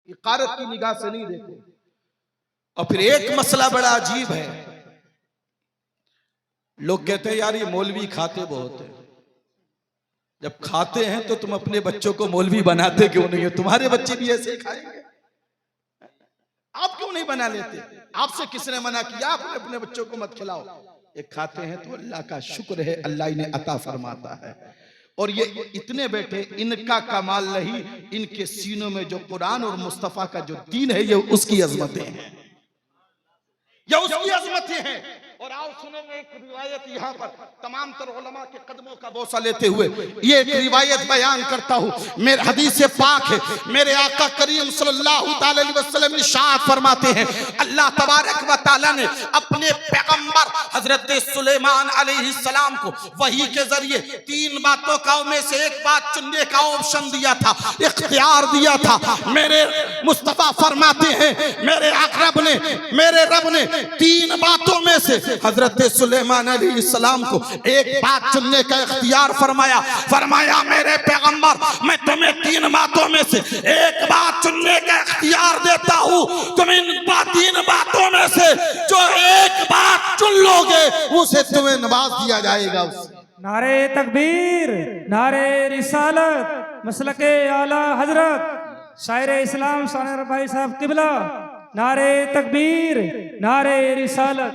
इकारत की निगाह से नहीं देखो। और फिर एक मसला बड़ा अजीब है, लोग कहते हैं यार ये मौलवी खाते बहुत है। जब खाते हैं तो तुम अपने बच्चों को मौलवी बनाते क्यों नहीं है? तुम्हारे बच्चे भी ऐसे ही खाएंगे, आप क्यों नहीं बना लेते? आपसे किसने मना किया? आप अपने बच्चों को मत खिलाओ। ये खाते हैं तो अल्लाह का शुक्र है, अल्लाह इन्हें अता फरमाता है। और ये इतने बैठे, इनका कमाल नहीं, इनके सीनों में जो कुरान और मुस्तफा का जो दीन है, ये उसकी अजमतें हैं, या उसकी अजमतें हैं। और आओ सुनेंगे एक रिवायत यहाँ पर तमाम तर उलमा के कदमों का बोसा लेते हुए ये एक रिवायत बयान करता हूँ। मेरे हदीस पाक है, मेरे आका करीम सल्लल्लाहु अलैहि वसल्लम इरशाद फरमाते हैं, अल्लाह तबारक व तआला ने अपने पैगंबर हजरत सुलेमान अलैहिस्सलाम को वही के जरिए तीन बातों का में से एक बात चुनने का ऑप्शन दिया था, इख्तियार दिया था। मेरे मुस्तफा फरमाते हैं, मेरे रब ने तीन बातों में से हजरत सुलेमान अलैहिस्सलाम को एक बात चुनने का इख्तियार फरमाया मेरे पैगंबर, मैं तुम्हें तीन बातों में से एक बात चुनने का इख्तियार देता हूँ। तुम इन तीन बातों में से जो एक बात चुन लोगे उसे तुम्हें नवाज दिया जाएगा। नारे तकबीर, नारे रिसालत, मसलके आला हजरत शायर इस्लाम सानर भाई साहब किबला, नारे तकबीर, नारे रिसालत।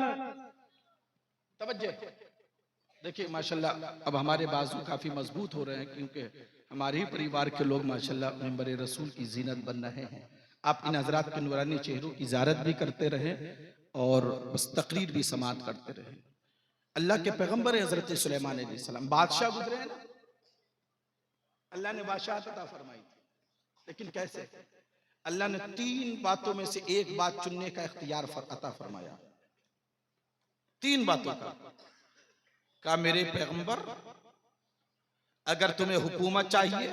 देखिए माशाल्लाह, अब हमारे बाजू काफी मजबूत हो रहे हैं क्योंकि हमारे ही परिवार के लोग माशाल्लाह मिंबर रसूल की जीनत बन रहे हैं। आप इन हजरात के नूरानी चेहरों की ज़ियारत भी करते रहे और बस तकरीर भी समात करते रहे। अल्लाह के पैगंबर हजरत सुलेमान अलैहिस्सलाम बादशाह गुजरे हैं ना, अल्लाह ने बादशाह अता फरमाई थी, लेकिन कैसे? अल्लाह ने तीन बातों में से एक बात चुनने का इख्तियार अता फरमाया। तीन बातों का मेरे पैगंबर, अगर तुम्हें हुकूमत चाहिए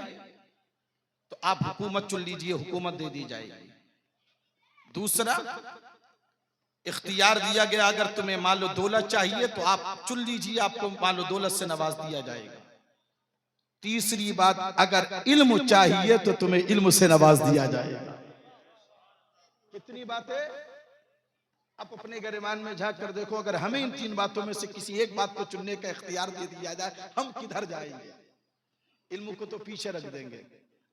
तो आप हुकूमत चुन लीजिए, हुकूमत दे दी जाएगी। दूसरा इख्तियार दिया गया, अगर तुम्हें मालो दौलत चाहिए तो आप चुन लीजिए, आपको मालो दौलत से नवाज दिया जाएगा। तीसरी बात, अगर इल्म चाहिए तो तुम्हें इल्म से नवाज दिया जाएगा। कितनी बातें? आप अपने गिरमान में झांक कर देखो, अगर हमें इन तीन बातों में से किसी एक बात को चुनने का इख्तियार दे दिया जाए, हम किधर जाएंगे? इल्म को तो पीछे रख देंगे।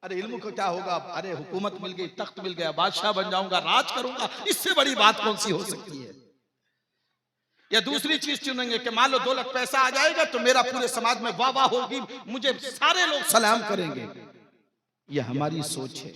अरे इल्म को क्या होगा? अरे हुकूमत मिल गई, तख्त मिल गया, बादशाह बन जाऊंगा, राज करूंगा, इससे बड़ी बात कौन सी हो सकती है? या दूसरी चीज चुनेंगे कि मान लो दौलत पैसा आ जाएगा तो मेरा पूरे समाज में वाह वाह होगी, मुझे सारे लोग सलाम करेंगे। यह हमारी सोच है,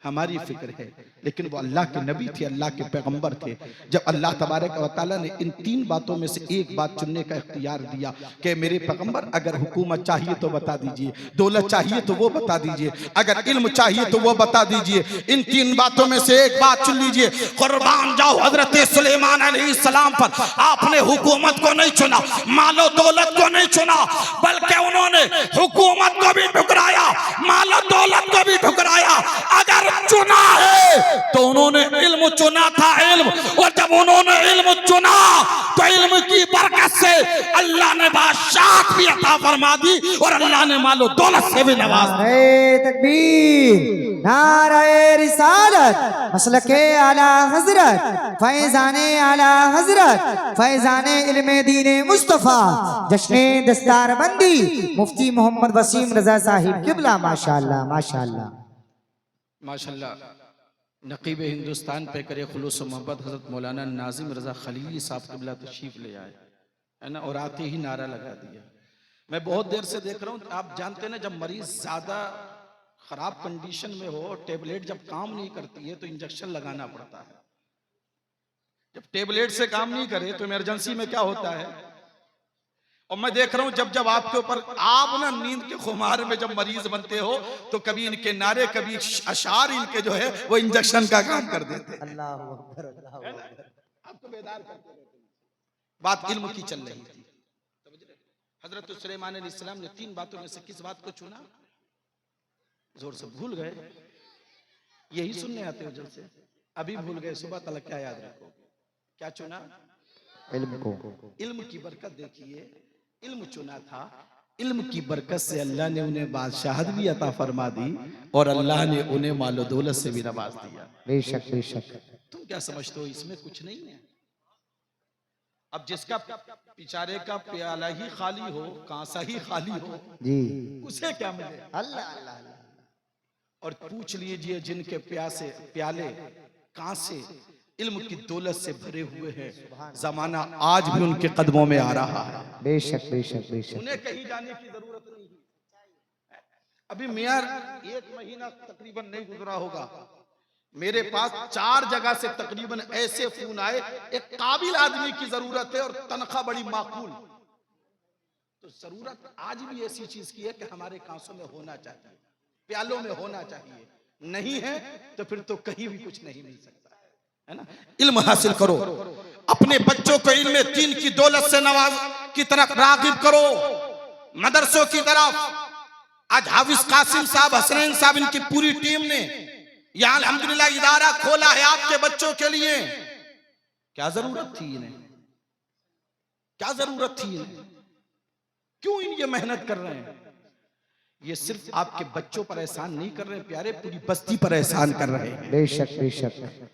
हमारी फिक्र है, लेकिन वो अल्लाह के नबी थे, अल्लाह के पैगंबर थे। जब अल्लाह तबारक व तआला ने इन तीन बातों में से एक बात चुनने का इख्तियार दिया कि मेरे पैगंबर, अगर हुकूमत चाहिए तो बता दीजिए, दौलत चाहिए तो वो बता दीजिए, अगर इल्म चाहिए तो वो बता दीजिए, इन तीन बातों में से एक बात चुन लीजिए। कुर्बान जाओ हजरत सुलेमान अलैहिस्सलाम पर, आपने हुकूमत को नहीं चुना, मालो दौलत को नहीं चुना, बल्कि उन्होंने हुकूमत को भी ठुकराया, मालो दौलत को भी ठुकराया। अगर चुना है तो उन्होंने इल्म चुना था, इल्म, और जब उन्होंने इल्म चुना तो इल्म की बरकत से अल्लाह ने बादशाह भी अता फरमा दी और अल्लाह ने मालो दौलत से भी नवाज दिया। नारे तकबीर, नारे रिसालत, मसलके आला हजरत, फैजाने आला हजरत, फैजाने इल्मे दीने मुस्तफा, जश्ने दस्तार बंदी मुफ्ती मोहम्मद वसीम रजा साहिब किबला। माशाअल्लाह माशाअल्लाह माशाल्लाह। नकीब हिंदुस्तान पे करे खुलूस मोहब्बत हजरत मौलाना नाजिम रजा खलीली साहब किबला तशरीफ ले आए, है ना, और आते ही नारा लगा दिया। मैं बहुत देर से देख रहा हूँ, आप जानते हैं ना, जब मरीज ज्यादा खराब कंडीशन में हो, टेबलेट जब काम नहीं करती है तो इंजेक्शन लगाना पड़ता है। जब टेबलेट से काम नहीं करे तो इमरजेंसी में क्या होता है? और मैं देख रहा हूं जब जब आपके ऊपर, आप ना नींद के खुमार में जब मरीज बनते हो तो कभी इनके नारे, कभी अशार इनके जो है वो इंजेक्शन का काम कर देते हैं। अल्लाह अकबर, अल्लाह अकबर। आपको बेदार करते रहते हैं। बात इल्म की चल रही थी। हजरत सुलेमान अलैहिस्सलाम ने तीन बातों में से किस बात को चुना? जोर से भूल गए, यही सुनने आते हो जल से, अभी भूल गए, सुबह तलक क्या याद रखो? क्या चुना? इल्म को। इल्म की बरकत देखिए, इल्म चुना था। इल्म की बरकत से अल्लाह ने उन्हें बादशाहत भी अता फरमा दी और अल्लाह ने उन्हें मालो दौलत से भी नवाज दिया। बेशक बेशक। तुम क्या समझते हो इसमें कुछ नहीं है? अब जिसका बेचारे का प्याला ही खाली हो, कांसा ही खाली हो, जी उसे क्या मिले? अल्लाह अल्लाह अल्लाह। और पूछ लीजिए जिनके प्यासे प्याले कांसे इल्म की दौलत से भरे हुए हैं, जमाना आज भी उनके कदमों में आ रहा है। बेशक बेशक बेशक। उन्हें कहीं जाने की जरूरत नहीं है। अभी मियार 1 महीना तकरीबन नहीं गुजरा होगा, मेरे पास 4 जगह से तकरीबन ऐसे फोन आए, एक काबिल आदमी की जरूरत है और तनख्वाह बड़ी माकूल। तो जरूरत आज भी ऐसी चीज की है कि हमारे कांसों में होना चाहिए, प्यालों में होना चाहिए। नहीं है तो फिर तो कहीं भी कुछ नहीं मिल सकता है ना। इल्म हासिल करो, अपने बच्चों को इल्म दीन की दौलत से नवाज की तरफ रागिब करो, मदरसों की तरफ। आज हाफिज कासिम साहब, हसनैन साहब, इनकी पूरी टीम ने यहाँ अल्हम्दुलिल्लाह इदारा खोला है आपके बच्चों के लिए। क्या जरूरत थी इन्हें? क्या जरूरत थी इन्हें? क्यों ये मेहनत कर रहे हैं? ये सिर्फ आपके बच्चों पर एहसान नहीं कर रहे प्यारे, पूरी बस्ती पर एहसान कर रहे हैं। बेशक बेशक।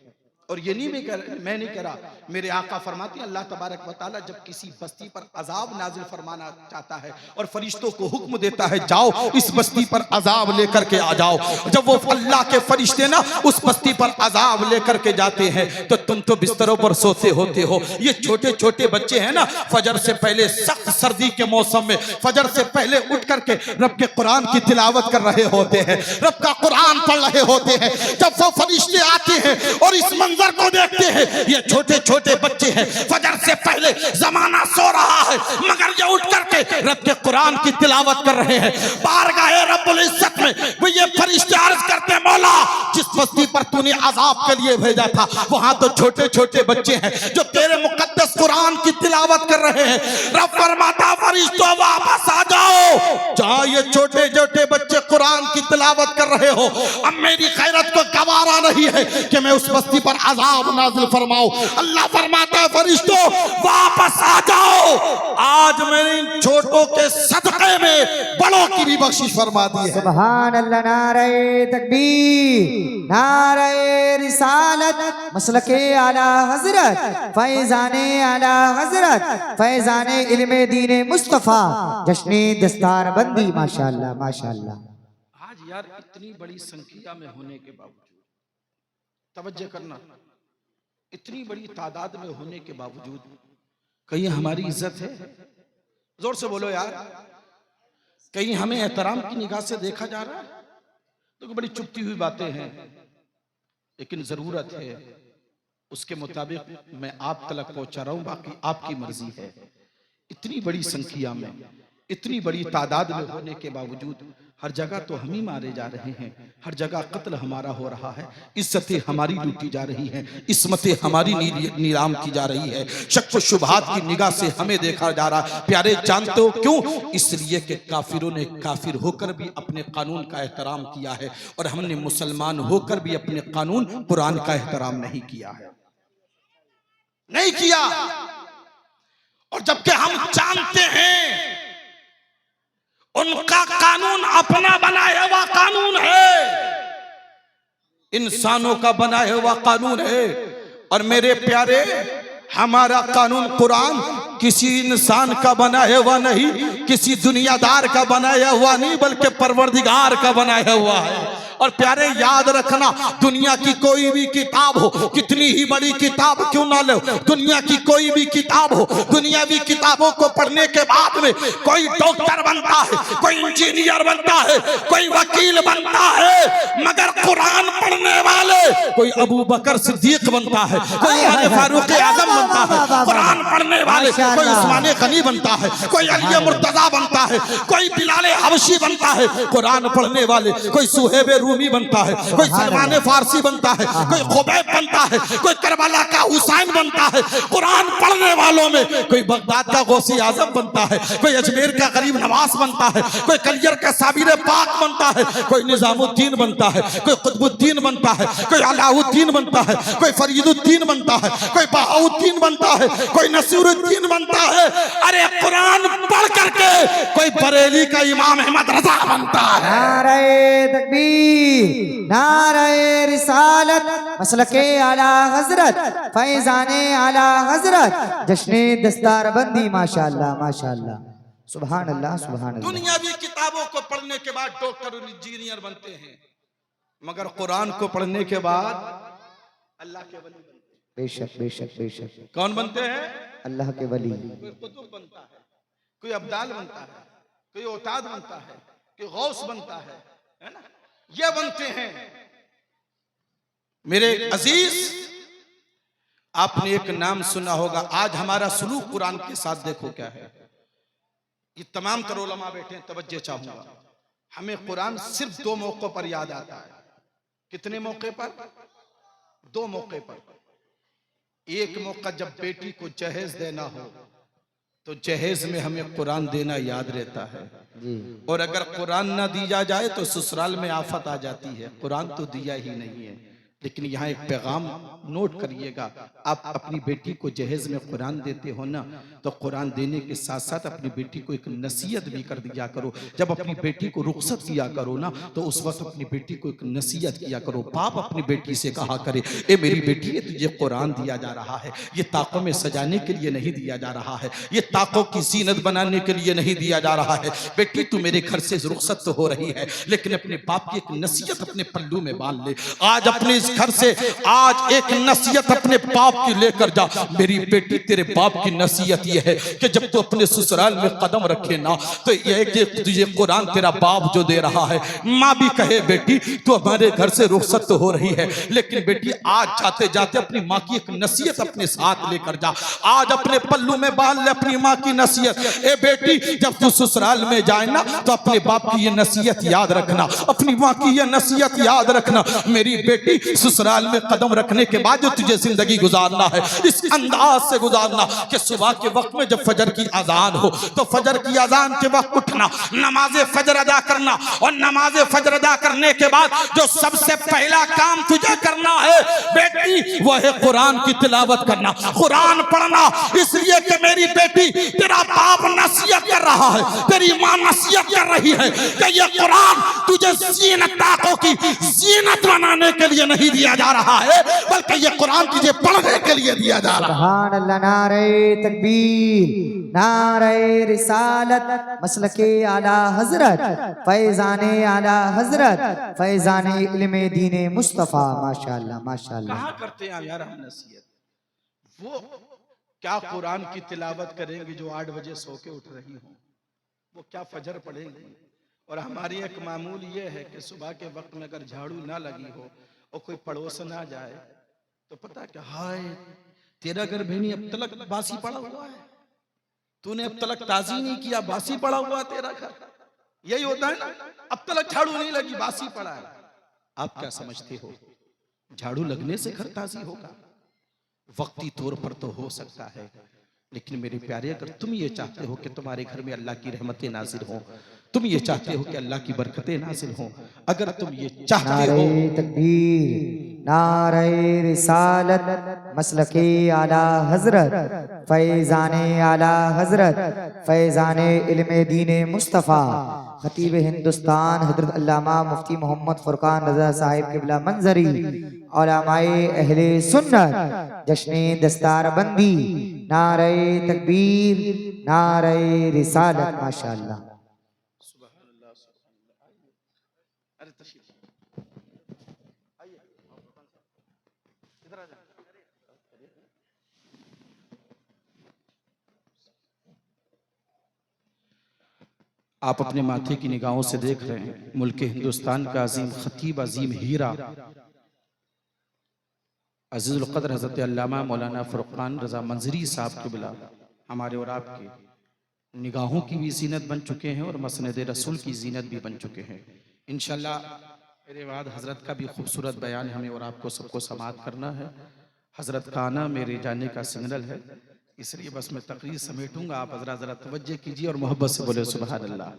और ये नहीं मैं नहीं कह रहा, मेरे आका फरमाते हैं अल्लाह तबारक व तआला जब किसी बस्ती पर अजाब नाजिल फरमाना चाहता है और फरिश्तों को हुक्म देता है जाओ इस बस्ती पर अजाब लेकर के आ जाओ, जब वो अल्लाह के फरिश्ते ना उस बस्ती पर अजाब लेकर के जाते हैं तो तुम तो बिस्तरों पर सोते होते हो। ये छोटे छोटे बच्चे हैं ना, फजर से पहले सख्त सर्दी के मौसम में फजर से पहले उठ करके रब के कुरान की तिलावत कर रहे होते हैं, रब का कुरान पढ़ रहे होते हैं। जब वो फरिश्ते आते हैं और इस मंजर को देखते हैं, ये छोटे छोटे बच्चे हैं, फजर से पहले जमाना सो रहा है मगर ये उठ करके रब के कुरान की तिलावत कर रहे हैं। बारगाहे रब्बुल इज्जत में वो ये फरिश्ते अर्ज करते हैं मौला जिस बस्ती पर तूने अजाब के लिए भेजा था वहां तो छोटे छोटे बच्चे हैं जो तेरे मुकद्दस कुरान की तिलावत कर रहे हैं। रब फरमाता फरिश्तों वापस आ जाओ, जहां ये छोटे छोटे बच्चे कुरान की तिलावत कर रहे हो, अब मेरी खैरत को गवारा नहीं है कि मैं उस बस्ती पर अजाब नाज़िल फरमाऊं। अल्लाह फरमाता है फरिश्तों वापस आ जाओ, आज मैंने इन छोटों के सदक़े में बड़ों की भी बख्शिश फरमा दी है। सुभान अल्लाह। नारे तकबीर, नारे रिसालत, मसलके आला हजरत, फैजाने आला हजरत, फैजाने इल्मे दीने मुस्तफा, जश्ने दस्तार बंदी। माशाअल्लाह माशाअल्लाह। आज यार इतनी बड़ी संख्या में होने के बावजूद, तवज्जो करना, इतनी बड़ी तादाद में होने के बावजूद कहीं हमारी इज्जत है? जोर से बोलो यार। कहीं हमें एहतराम की निगाह से देखा जा रहा है? तो बड़ी चुपती हुई बातें हैं, लेकिन जरूरत है उसके मुताबिक मैं आप तक पहुंचा रहा हूं, बाकी आपकी मर्जी है। इतनी बड़ी संख्या में, इतनी बड़ी तादाद में होने के बावजूद हर जगह तो हम ही मारे जा रहे हैं, हर जगह कत्ल हमारा हो रहा है, इज्जतें हमारी लूटी जा रही हैं, इस्मतें हमारी नीलाम की जा रही है, शक व शुबहात की निगाह से हमें देखा जा रहा है। प्यारे जानते हो क्यों? इसलिए कि काफिरों ने काफिर होकर भी अपने कानून का एहतराम किया है और हमने मुसलमान होकर भी अपने कानून कुरान का एहतराम नहीं किया है, नहीं किया। और जबकि हम जानते हैं उनका कानून अपना बनाया हुआ कानून है, इंसानों का बनाया हुआ कानून है। और मेरे प्यारे हमारा कानून कुरान किसी इंसान का बनाया हुआ नहीं, किसी दुनियादार का बनाया हुआ नहीं, बल्कि परवरदिगार का बनाया हुआ है। और प्यारे याद रखना, दुनिया की कोई भी किताब हो, कितनी ही बड़ी किताब क्यों ना लो, दुनिया की कोई भी किताब हो, दुनियावी किताबों को पढ़ने के बाद में कोई डॉक्टर बनता है, कोई इंजीनियर बनता है, कोई वकील बनता है, मगर कुरान पढ़ने वाले कोई अबू बकर सिद्दीक बनता है, कोई उमर फारूक आजम बनता है। कुरान पढ़ने वाले कोई उस्मान गनी बनता है, कोई अली मुर्तजा बनता है, कोई बिलाल हबशी बनता है। कुरान पढ़ने वाले कोई सुहेब रूमी बनता है, कोई सलमान फारसी बनता है, कोई खुबैब बनता है, कोई करबला का हुसैन बनता है। कुरान पढ़ने वालों में कोई बगदाद का गौसी आजम बनता है, कोई अजमेर का गरीब नवाज बनता है, कोई कलियर का साबिर पाक बनता है, कोई निजामुद्दीन बनता है, कोई कुतुबुद्दीन बनता है, कोई कोई अलाउद्दीन बनता है, कोई फरीदुद्दीन बनता है, कोई बहाउद्दीन बनता है, कोई नसीरुद्दीन बनता है। अरे कुरान पढ़ करके कोई बरेली का इमाम अहमद रजा बनता है। नारे तकबीर, नारे रिसालत, मसलके आला हजरत, फैजाने आला हजरत, जश्ने दस्तारबंदी। माशाअल्लाह माशाअल्लाह, सुभान अल्लाह सुभान अल्लाह। दुनियावी किताबों को पढ़ने के बाद डॉक्टर और इंजीनियर बनते हैं, मगर कुरान को पढ़ने के बाद अल्लाह के वली बनते हैं। बेशक बेशक बेशक। कौन बनते हैं? अल्लाह के वली। कोई कुतुब बनता है, कोई अब्दाल बनता है, कोई औताद बनता है, कोई गौस बनता है ना, ये बनते हैं। मेरे अजीज, आपने एक नाम सुना होगा। आज हमारा सुलूक कुरान के साथ देखो क्या है। ये तमाम तर उलमा बैठे हैं, तवज्जो चाहूंगा। हमें कुरान सिर्फ 2 मौकों पर याद आता है। कितने मौके पर? 2 मौके पर। एक मौका जब बेटी को जहेज देना हो तो जहेज में हमें कुरान देना याद रहता है जी। और अगर कुरान ना दिया जाए तो ससुराल में आफत आ जाती है। कुरान तो दिया ही नहीं है। लेकिन यहाँ एक पैगाम नोट करिएगा, आप अपनी बेटी को जहेज में कुरान देते हो ना, तो कुरान देने के साथ साथ अपनी बेटी को एक नसीहत भी कर दिया करो। जब अपनी बेटी को रुखसत किया करो ना, तो उस वक्त अपनी बेटी को एक नसीहत किया करो। बाप अपनी बेटी से कहा करे, ए मेरी बेटी, ये तुझे कुरान दिया जा रहा है, ये ताकों में सजाने के लिए नहीं दिया जा रहा है, ये ताकों की जीनत बनाने के लिए नहीं दिया जा रहा है। बेटी तू मेरे घर से रुखसत तो हो रही है, लेकिन अपने बाप की एक नसीहत अपने पल्लू में बांध ले। आज अपने घर से आज एक नसीहत अपने बाप की लेकर जा। मेरी बेटी, तेरे बाप की नसीहत यह है कि जब तू अपने ससुराल में कदम रखे ना, तो यह कि तुझे कुरान तेरा बाप जो दे रहा है। माँ भी कहे, बेटी तू हमारे घर से रुखसत तो हो रही है, लेकिन बेटी आज जाते जाते अपनी माँ की एक नसीहत अपने साथ लेकर जा। आज अपने पल्लू में बांध ले अपनी माँ की नसीहत। ए बेटी, जब तू ससुराल में जाए ना, तो अपने बाप की ये नसीहत याद रखना, अपनी माँ की ये नसीहत याद रखना। मेरी बेटी, ससुराल में कदम रखने के बाद जो तुझे जिंदगी गुजारना है, इस अंदाज से गुजारना कि सुबह के वक्त में जब फजर की अजान हो, तो फजर की अजान के वक्त उठना, नमाज फजर अदा करना, और नमाज फजर अदा करने के बाद जो सबसे पहला काम तुझे करना है बेटी, वह है कुरान की तिलावत करना, कुरान पढ़ना। इसलिए कि मेरी बेटी, तेरा बाप नसीहत कर रहा है, तेरी माँ नसीहत कर रही है कि ये कुरान तुझे जीनत, ताकों की जीनत बनाने के लिए नहीं दिया जा रहा है, बल्कि ये कुरान तुझे पढ़ने के लिए दिया जा रहा है। सुभान अल्लाह, नारे तकबीर, नारे रिसालत, मसलके आला हजरत, फैजाने आला हजरत, फैजाने इल्मे दीने मुस्तफा। माशाअल्लाह माशाअल्लाह। कहाँ करते हैं यार हम नसीहत? वो क्या कुरान की तिलावत करेंगे जो 8 बजे सो के उठ रही हो? वो क्या फजर पढ़ेंगी? और हमारी एक मामूल ये है कि सुबह के वक्त में अगर झाड़ू ना लगी हो और कोई पड़ोस ना जाए, तो पता क्या, हाय तेरा घर बहनी अब तलक बासी पड़ा हुआ है, तूने अब तलक ताजी नहीं किया, बासी पड़ा हुआ तेरा घर। यही होता है ना, अब तलक झाड़ू नहीं लगी, बासी पड़ा है। आप क्या समझते हो, झाड़ू लगने से घर ताजी होगा? वक्ती तौर पर तो हो सकता है, लेकिन मेरे प्यारे, अगर तुम ये चाहते हो कि तुम्हारे घर में अल्लाह की रहमतें नाजिल हो, तुम ये चाहते हो कि अल्लाह की बरकतें नाजिल हो, अगर तुम ये चाहते हो, नारे तकबीर, नारे रिसालत, मसलके आला हजरत, फैजाने आला हजरत, फैजाने इल्मे दीने मुस्तफ़ा, खतीब हिंदुस्तान हजरत अल्लामा मुफ्ती मोहम्मद फुरकान रजा साहिब किबला मंजरी, उलमाए अहले सुन्नत, जश्ने दस्तारबंदी, नारे तकबीर, नारे रिसालत। माशाअल्लाह। आप अपने माथे की निगाहों से देख रहे हैं, मुल्क हिंदुस्तान का अजीम खतीब, अजीम हीरा, अजीजुल क़द्र हज़रत अल्लामा मौलाना फुरकान रज़ा मंजरी साहब के बिला हमारे और आपके निगाहों की भी जीनत बन चुके हैं और मसनद रसूल की जीनत भी बन चुके हैं। इंशाअल्लाह मेरे बाद हज़रत का भी खूबसूरत बयान हमें और आपको सबको समाअत करना है। हज़रत का आना मेरे जाने का सिग्नल है, इसलिए बस मैं तकरीर समेटूंगा। आप हज़रत ज़रा तवज्जो कीजिए और मोहब्बत से बोले सुभान अल्लाह,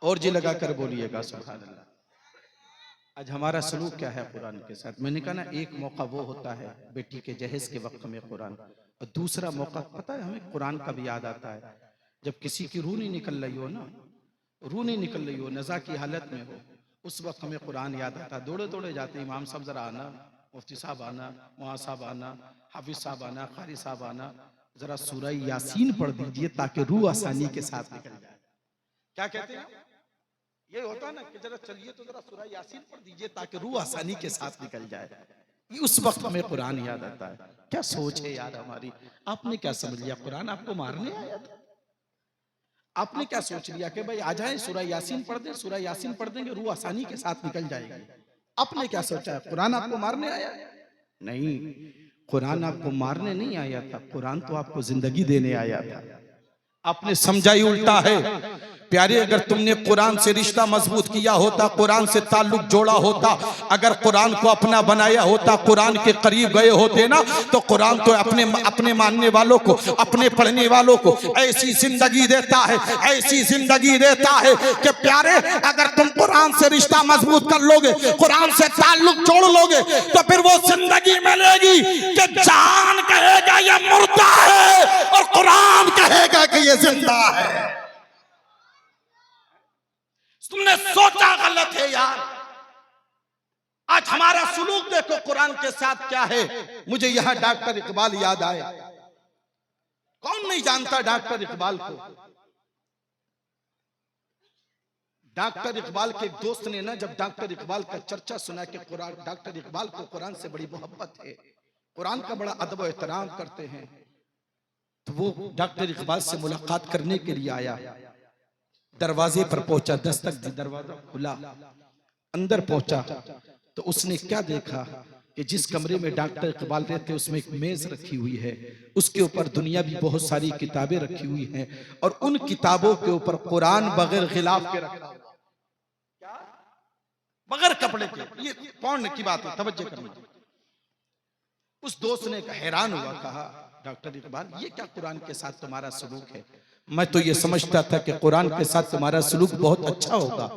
और जी लगा कर बोलिएगा सुभान अल्लाह। आज हमारा सलूक क्या है कुरान के साथ? मैंने कहा ना, एक मौका वो होता है बेटी के जहेज के वक्त में कुरान, और दूसरा मौका पता है हमें कुरान का भी याद आता है जब किसी की रूह नहीं निकल रही हो ना, रूह नहीं निकल रही हो, नज़ा की हालत में हो, उस वक्त हमें कुरान याद आता है। दौड़े दौड़े जाते, इमाम साहब जरा आना, मुफ्ती साहब आना, मुआ साहब आना, हाफिज साहब आना, कारी साहब आना, जरा सूरह यासीन पढ़ दीजिए ताकि रूह आसानी के साथ निकल जाए। क्या कहते हैं? ये होता ना कि जरा चलिए तो जरा सूरह यासीन पढ़ दीजिए ताकि रूह आसानी के साथ निकल जाए। ये उस वक्त हमें कुरान याद आता है। क्या सोच है यार हमारी? आपने क्या समझ लिया कुरान आपको मारने आया था? आपने क्या सोच लिया कि भाई आ जाए सूरह यासीन पढ़ दें, सूरह यासीन पढ़ देंगे रूह आसानी के साथ निकल जाएगी? आपने क्या सोचा है? कुरान आपको मारने आया? नहीं, कुरान आपको मारने नहीं आया था, कुरान तो आपको जिंदगी देने आया था। आपने समझा ही उल्टा है। प्यारे, अगर तुमने कुरान से रिश्ता मजबूत किया होता, कुरान से ताल्लुक जोड़ा होता, अगर कुरान को अपना बनाया होता, कुरान के करीब गए होते ना, तो कुरान तो अपने मानने वालों को, अपने पढ़ने वालों को ऐसी जिंदगी देता है, ऐसी जिंदगी देता है कि प्यारे, अगर तुम कुरान से रिश्ता मजबूत कर लोगे, कुरान से ताल्लुक जोड़ लोगे, तो फिर वो जिंदगी मिलेगी कि जान कहेगा ये मुर्दा है और कुरान कहेगा कि ये जिंदा है। तुमने सोचा गलत है यार। आज हमारा सुलूक देखो कुरान के साथ क्या है। मुझे यहां डॉक्टर इकबाल याद आए। कौन नहीं जानता डॉक्टर इकबाल को? डॉक्टर इकबाल के एक दोस्त ने ना, जब डॉक्टर इकबाल का चर्चा सुना कि कुरान, डॉक्टर इकबाल को कुरान से बड़ी मोहब्बत है, कुरान का बड़ा अदब और एहतराम करते हैं, तो वो डॉक्टर इकबाल से मुलाकात करने के लिए आया। दरवाजे पर पहुंचा, दस्तक दी, दरवाजा खुला, अंदर पहुंचा तो उसने क्या देखा कि जिस कमरे में डॉक्टर इकबाल रहते उसमें एक मेज रखी हुई है, उसके ऊपर दुनिया भी बहुत सारी किताबें रखी हुई हैं, और उन किताबों के ऊपर कुरान बगैर खिलाफ के रखा हुआ, बगैर कपड़े के। ये पौन की बात है, तवज्जो करना। उस दोस्त ने हैरान हुआ, कहा डॉक्टर इकबाल ये क्या कुरान के साथ तुम्हारा सलूक है? मैं तो ये समझता था कि कुरान के साथ तुम्हारा सलूक बहुत अच्छा होगा,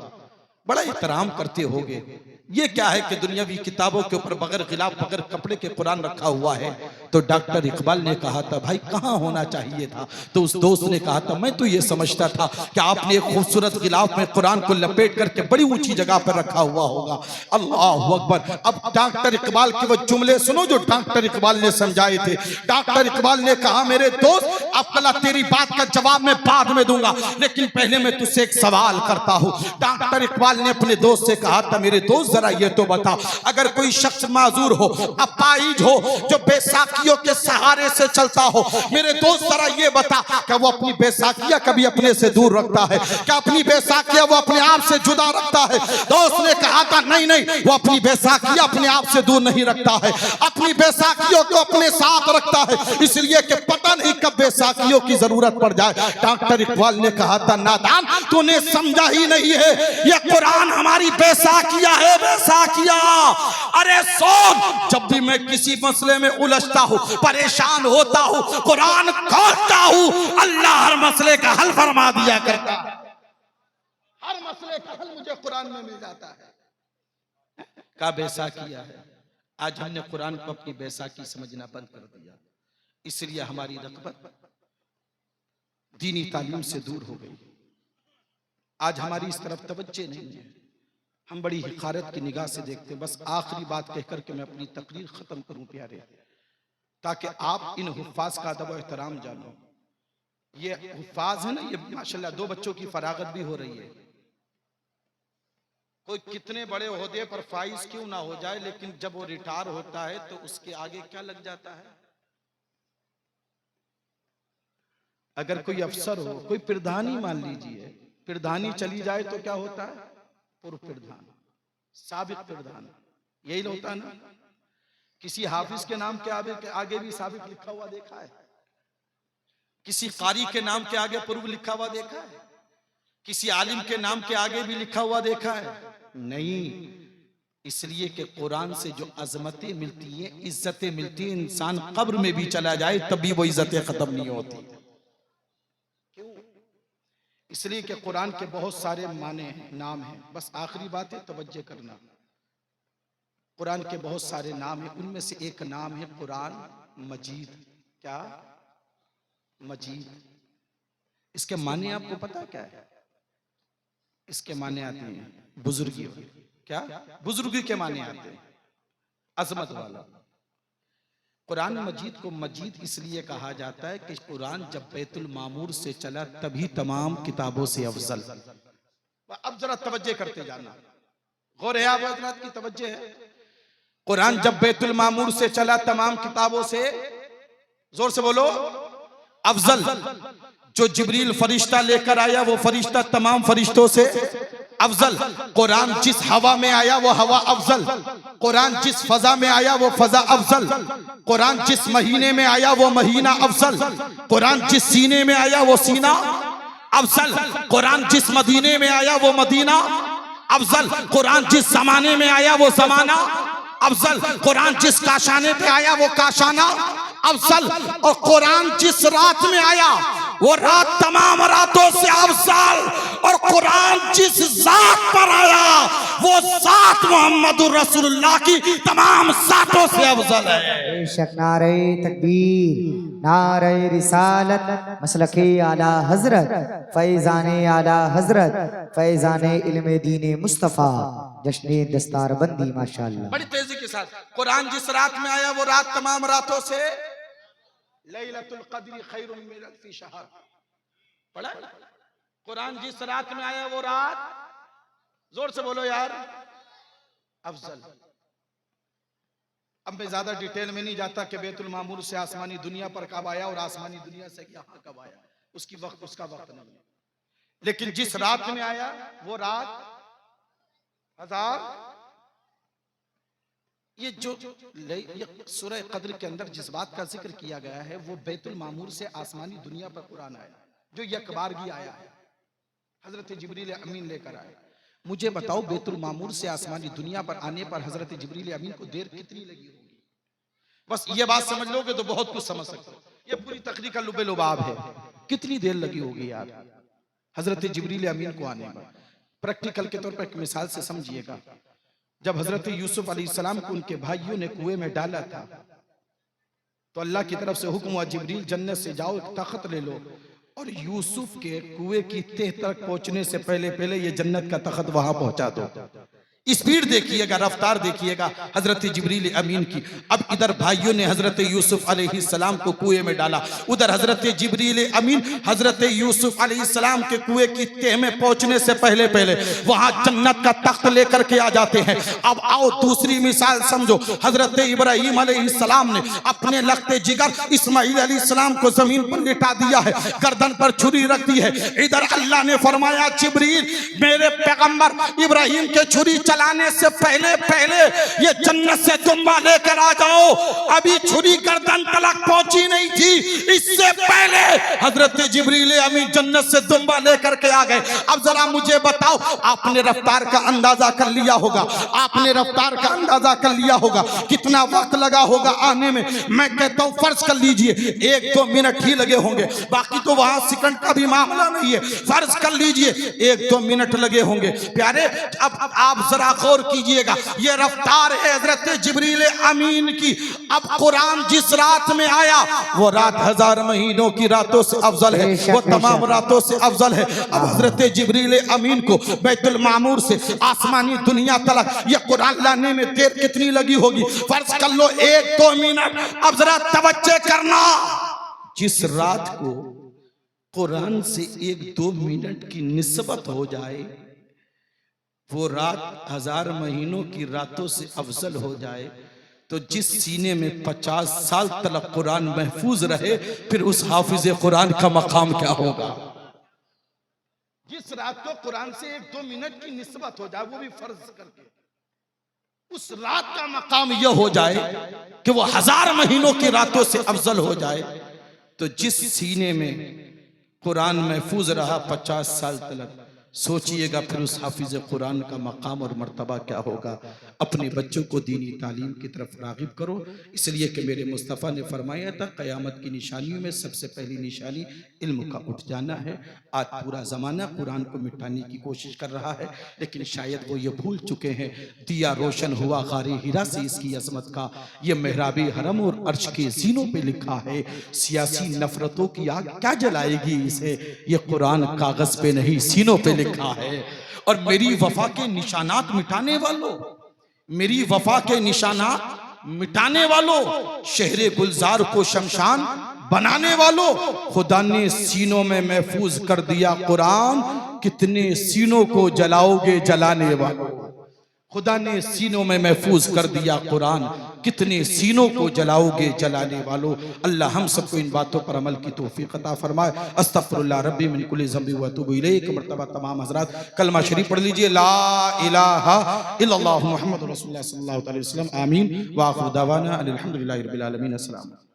बड़ा एहतराम करते होगे। ये क्या है कि दुनियावी किताबों के ऊपर बगैर गिलाफ, बगैर कपड़े के कुरान रखा हुआ है? तो डॉक्टर इकबाल ने कहा था, भाई कहाँ होना चाहिए था? तो उस दोस्त ने कहा था, मैं तो ये समझता था कि आपने एक खूबसूरत गिलाफ में कुरान को लपेट करके बड़ी ऊंची जगह पर रखा हुआ होगा। अल्लाह अकबर। अब डॉक्टर इकबाल के वो जुमले सुनो जो डॉक्टर इकबाल ने समझाए थे। डॉक्टर इकबाल ने कहा, मेरे दोस्त अब कला तेरी बात का जवाब मैं बाद में दूंगा, लेकिन पहले मैं तुझसे एक सवाल करता हूँ। डॉक्टर इकबाल ने अपने दोस्त से कहा था, मेरे दोस्त जरा ये तो बता, अगर कोई शख्स माजूर हो, अपाहिज हो, जो बैसाखियों के सहारे से चलता हो, मेरे दोस्त जरा ये बता क्या वो अपनी बैसाखियां कभी अपने से दूर रखता है? क्या अपनी बैसाखियां वो अपने आप से जुदा रखता है? दोस्त ने कहा था, नहीं नहीं, वो अपनी बैसाखियां अपने आप से दूर नहीं रखता है, अपनी बैसाखियों को अपने साथ रखता है, इसलिए कि पता नहीं कब बैसाखियों की जरूरत पड़ जाए। डॉक्टर इकबाल ने कहा था, नादान तूने समझा ही नहीं है, ये कुरान हमारी बैसाखियां है, बैसाखियां। अरे सोच, जब भी मैं किसी मसले में उलझता हूं, परेशान होता हूं, कुरान खोलता हूं, अल्लाह हर मसले का हल फरमा दिया करता है। हर मसले का हल मुझे कुरान में मिल जाता है। का बैसाखियां है। आज हमने कुरान को अपनी बैसाखी समझना बंद कर दिया, इसलिए हमारी रग़बत दीनी तालीम से दूर हो गई। आज हमारी इस तरफ तवज्जो नहीं है, हम बड़ी हिकारत की निगाह से देखते हैं। बस आखिरी बात कहकर के मैं अपनी तकरीर खत्म करूं प्यारे, ताकि आप इन हुफ्फाज का अदब और एहतराम जानो। ये हुफ्फाज है ना, ये माशाल्लाह दो बच्चों की फरागत भी हो रही है। कोई कितने बड़े ओहदे पर फाइज क्यों ना हो जाए, लेकिन जब वो रिटायर होता है तो उसके आगे क्या लग जाता है? अगर कोई अफसर हो, कोई प्रधानी मान लीजिए, प्रधानी चली जाए तो क्या होता है? पूर्व प्रधान, साबिक प्रधान, यही होता है ना। किसी हाफिज के नाम के आगे भी साबिक लिखा हुआ देखा है? किसी कारी के नाम के आगे पूर्व लिखा हुआ देखा है? किसी आलिम के नाम के आगे भी लिखा हुआ देखा है? नहीं। इसलिए कि कुरान से जो अजमतें मिलती हैं, इज्जतें मिलती हैं, इंसान कब्र में भी चला जाए तब भी वो इज्जतें खत्म नहीं होती। इसलिए कि कुरान के बहुत सारे माने हैं, नाम हैं। बस आखिरी बात है, तवज्जो करना। कुरान के बहुत सारे नाम हैं, उनमें से एक नाम है कुरान मजीद। क्या? मजीद। इसके माने आपको पता क्या है? इसके माने आते हैं बुजुर्गी। क्या? बुजुर्गी के माने आते हैं, अजमत वाला। कुरान मजीद को मजीद इसलिए कहा जाता है कि कुरान जब बैतुल मामूर से चला तभी तमाम किताबों से अफजल। अब जरा तवज्जो करते जाना, गौर है आप हजरात की तवज्जो है। कुरान जब बैतुल मामूर से चला तमाम किताबों से, जोर से बोलो, अफजल। जो जिब्रील फरिश्ता लेकर आया वो फरिश्ता तमाम फरिश्तों से अफजल। कुरान जिस हवा में आया वो हवा अफजल। कुरान जिस फजा में आया वो फजा अफजल। कुरान जिस महीने में आया वो महीना अफजल। कुरान जिस सीने में आया वो सीना अफजल। कुरान जिस मदीने में आया वो मदीना अफजल। कुरान जिस जमाने में आया वो जमाना अफजल। कुरान जिस काशाने पे आया वो काशाना अफजल। और कुरान जिस रात में आया वो रात तमाम रातों से अफजल। और कुरान जिस जात पर आया वो जात मोहम्मद रसूलुल्लाह की तमाम जातों से अफजल है। बेशक नारे तकबीर, नारे रिसालत, मसलके आला हजरत, फैजाने आला हजरत, फैजाने इल्मे दीने मुस्तफा, जश्ने दस्तारबंदी माशाअल्लाह। बड़ी तेजी के साथ, कुरान जिस रात में आया वो रात तमाम रातों से लैलतुल क़द्र खैरुम मिन अल्फि शहर। पढ़ा? कुरान जिस रात में आया वो रात, जोर से बोलो यार, अफजल। अब मैं ज्यादा डिटेल में नहीं जाता कि बैतुल मामूर से आसमानी दुनिया पर कब आया और आसमानी दुनिया से यहाँ कब आया, उसका वक्त नहीं है। लेकिन जिस रात में आया वो रात हजार। ये जो सूरह कद्र के अंदर जिस बात का जिक्र किया गया है वो बैतुल मामूर से आसमानी दुनिया पर कुरान आया, जो यकबारगी आया है, हजरत जिब्रील अमीन लेकर आए। मुझे बताओ बैतुल मामूर से आसमानी दुनिया पर आने पर हजरत जिब्रील अमीन को देर कितनी लगी होगी? बस ये बात समझ लोगे तो बहुत कुछ समझ सकते हो। ये पूरी तकरीर का लुबे लुबाब है, कितनी देर लगी होगी यार हजरत जिब्रील अमीन को आने में। प्रैक्टिकल के तौर पर एक मिसाल से समझिएगा। जब हजरत यूसुफ अलैहिस्सलाम को उनके भाइयों ने कुएं में डाला था तो अल्लाह की तरफ से हुक्म हुआ, जिब्रील जन्नत से जाओ, एक तख्त ले लो और यूसुफ के कुएं की तह तक पहुंचने से पहले ये जन्नत का तख्त वहां पहुंचा दो। स्पीड देखिएगा, रफ्तार देखिएगा हजरत जिब्रील अमीन की। अब इधर भाइयों ने हजरत यूसुफ अलैहिस्सलाम को कुएं में डाला, उधर हजरत जिब्रील अमीन हजरत यूसुफ अलैहिस्सलाम के कुएं की तह में पहुंचने से पहले वहां जन्नत का तख्त लेकर के आ जाते हैं। अब आओ दूसरी मिसाल समझो। हजरत इब्राहीम अलैहिस्सलाम ने अपने लगते जिगर इस्माइल अलैहिस्सलाम को जमीन पर लिटा दिया है, गर्दन पर छुरी रख दी है। इधर अल्लाह ने फरमाया, जिब्रील मेरे पैगंबर इब्राहीम के छुरी चलाने से पहले ये जन्नत से दुम्बा लेकर आ जाओ। अभी छुरी गर्दन तलक पहुंची नहीं थी, इससे पहले हजरत जिब्रील अमीन जन्नत से दुम्बा लेकर के आ गए। अब जरा मुझे बताओ, आपने रफ्तार का अंदाजा कर लिया होगा, आपने रफ्तार का अंदाजा कर लिया होगा कितना वक्त लगा होगा आने में। मैं कहता हूं फर्ज कर लीजिए 1-2 मिनट ही लगे होंगे, बाकी तो वहां सेकंड का भी मामला नहीं है। फर्ज कर लीजिए 1-2 मिनट लगे होंगे। प्यारे अब आप जरा गौर कीजिएगा, ये रफ्तार है हजरत जिब्रील अमीन की। अब कुरान जिस रात में आया वो रात 1000 महीनों की रातों से अफजल है, वो तमाम रातों से अफजल है। अब हजरत जिब्रील अमीन को बैतुल मामूर से आसमानी दुनिया तक ये कुरान लाने में देर कितनी लगी होगी? फर्ज कर लो 1-2 मिनट। अब जरा तवज्जो करना, जिस रात को कुरान से 1-2 मिनट की निस्बत हो जाए वो रात 1000 महीनों की रातों से अफजल हो जाए, तो जिस सीने में 50 साल तक कुरान महफूज रहे फिर उस हाफिज कुरान का मकाम क्या होगा? जिस रात को कुरान से 1-2 मिनट की निस्बत हो जाए, वो भी फर्ज करके, उस रात का मकाम यह हो जाए कि वो 1000 महीनों की रातों से अफजल हो जाए, तो जिस सीने में कुरान महफूज रहा 50 साल तक सोचिएगा फिर उस हाफिज कुरान का मकाम और मर्तबा क्या होगा। अपने बच्चों को दीनी तालीम की तरफ राग़िब करो, इसलिए कि मेरे मुस्तफ़ा ने फरमाया था क़यामत की निशानियों में सबसे पहली निशानी इल्म का उठ जाना है। आज पूरा ज़माना कुरान को मिटाने की कोशिश कर रहा है, लेकिन शायद वो ये भूल चुके हैं दिया रोशन हुआ गारे हिरा से इसकी अज़मत का, ये मेहराबे हरम और अर्श के ज़ीनों पे लिखा है। सियासी नफरतों की आग क्या जलाएगी इसे, ये कुरान कागज पे नहीं सीनों पे लिखा है। और मेरी वफा के निशानात मिटाने वालों, मेरी वफा के निशानात मिटाने वालों, शहरे गुलजार को शमशान बनाने वालों, खुदा ने सीनों में महफूज कर दिया कुरान, कितने सीनों को जलाओगे जलाने वालों। खुदा ने सीनों में महफूज कर दिया कुरान, कितने सीनों को जलाओगे जलाने वालों। अल्लाह हम सबको इन बातों पर अमल की तौफीक अता फरमाए। अस्तगफिरुल्लाह रब्बी मिन कुल्लि ज़ंबि व अतूबु इलैहि। एक मरतबा तमाम हज़रात कलमा शरीफ पढ़ लीजिए, ला इलाहा इल्लल्लाहु मुहम्मदुर रसूलुल्लाह सल्लल्लाहु अलैहि वसल्लम। आमीन व आखिरु दावाना अनिल हम्दुलिल्लाहि रब्बिल आलमीन। अस्सलाम।